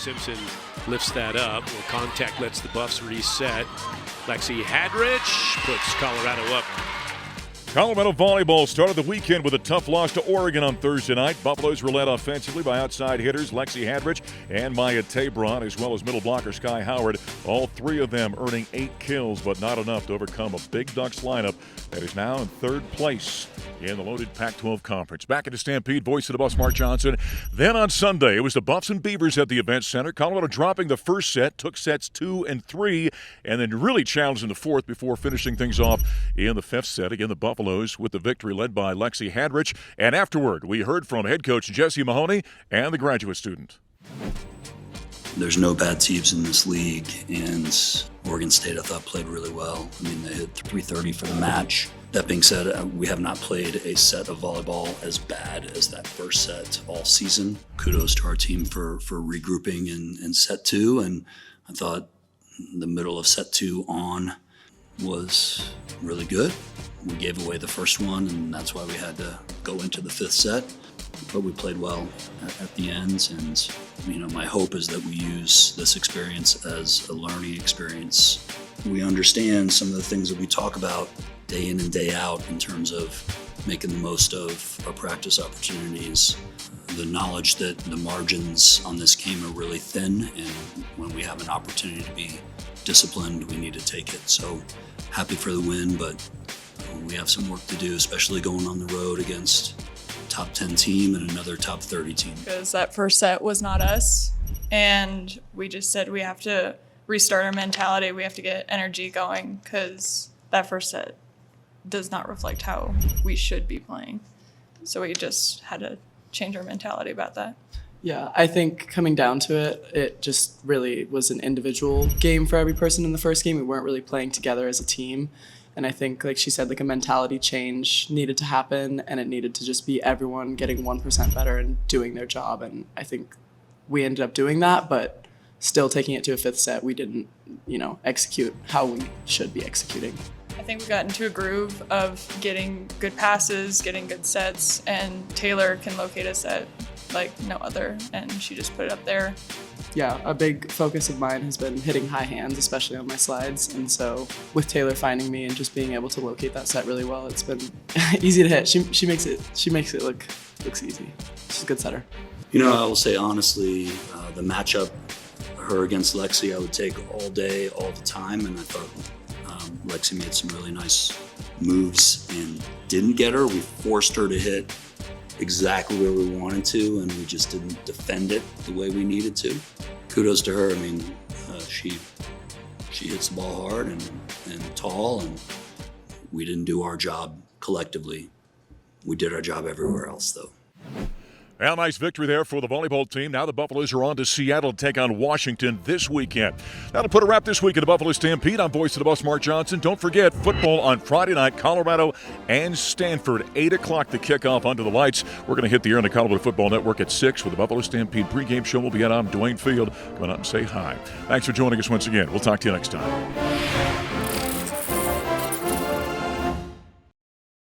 Simpson lifts that up. Well, contact lets the Buffs reset. Lexi Hadrich puts Colorado up. Colorado volleyball started the weekend with a tough loss to Oregon on Thursday night. Buffaloes were led offensively by outside hitters Lexi Hadrich and Maya Tabron, as well as middle blocker Sky Howard. All three of them earning 8 kills, but not enough to overcome a Big Ducks lineup that is now in third place in the loaded Pac-12 conference. Back into Stampede, voice of the Buffs, Mark Johnson. Then on Sunday, it was the Buffs and Beavers at the event center. Colorado dropping the first set, took sets 2 and 3, and then really challenged in the fourth before finishing things off in the fifth set. Again, the Buffaloes with the victory led by Lexi Hadrich. And afterward, we heard from head coach Jesse Mahoney and the graduate student. There's no bad teams in this league, and Oregon State, I thought, played really well. I mean, they hit 330 for the match. That being said, we have not played a set of volleyball as bad as that first set all season. Kudos to our team for regrouping in set 2, and I thought the middle of set 2 on was really good. We gave away the first one, and that's why we had to go into the fifth set. But we played well at the ends, and my hope is that we use this experience as a learning experience. We understand some of the things that we talk about day in and day out in terms of making the most of our practice opportunities. The knowledge that the margins on this game are really thin, and when we have an opportunity to be disciplined, we need to take it. So happy for the win, but we have some work to do, especially going on the road against a top 10 team and another top 30 team. Because that first set was not us, and we just said we have to restart our mentality. We have to get energy going, because that first set does not reflect how we should be playing. So we just had to change our mentality about that. Yeah, I think coming down to it, it just really was an individual game for every person in the first game. We weren't really playing together as a team. And I think, like she said, like a mentality change needed to happen, and it needed to just be everyone getting 1% better and doing their job. And I think we ended up doing that, but still taking it to a fifth set, we didn't, execute how we should be executing. I think we got into a groove of getting good passes, getting good sets, and Taylor can locate a set like no other, and she just put it up there. Yeah, a big focus of mine has been hitting high hands, especially on my slides. And so with Taylor finding me and just being able to locate that set really well, it's been easy to hit. She makes it looks easy. She's a good setter. I will say honestly, the matchup, her against Lexi, I would take all day, all the time, and I thought Lexi made some really nice moves and didn't get her. We forced her to hit exactly where we wanted to, and we just didn't defend it the way we needed to. Kudos to her. I mean, she hits the ball hard and tall, and we didn't do our job collectively. We did our job everywhere else, though. Well, nice victory there for the volleyball team. Now the Buffaloes are on to Seattle to take on Washington this weekend. That'll put a wrap this week at the Buffalo Stampede. I'm voice of the Buffs, Mark Johnson. Don't forget, football on Friday night, Colorado and Stanford, 8 o'clock the kickoff under the lights. We're going to hit the air on the Colorado Football Network at 6 with the Buffalo Stampede pregame show. We'll be out on Dwayne Field. Come out and say hi. Thanks for joining us once again. We'll talk to you next time.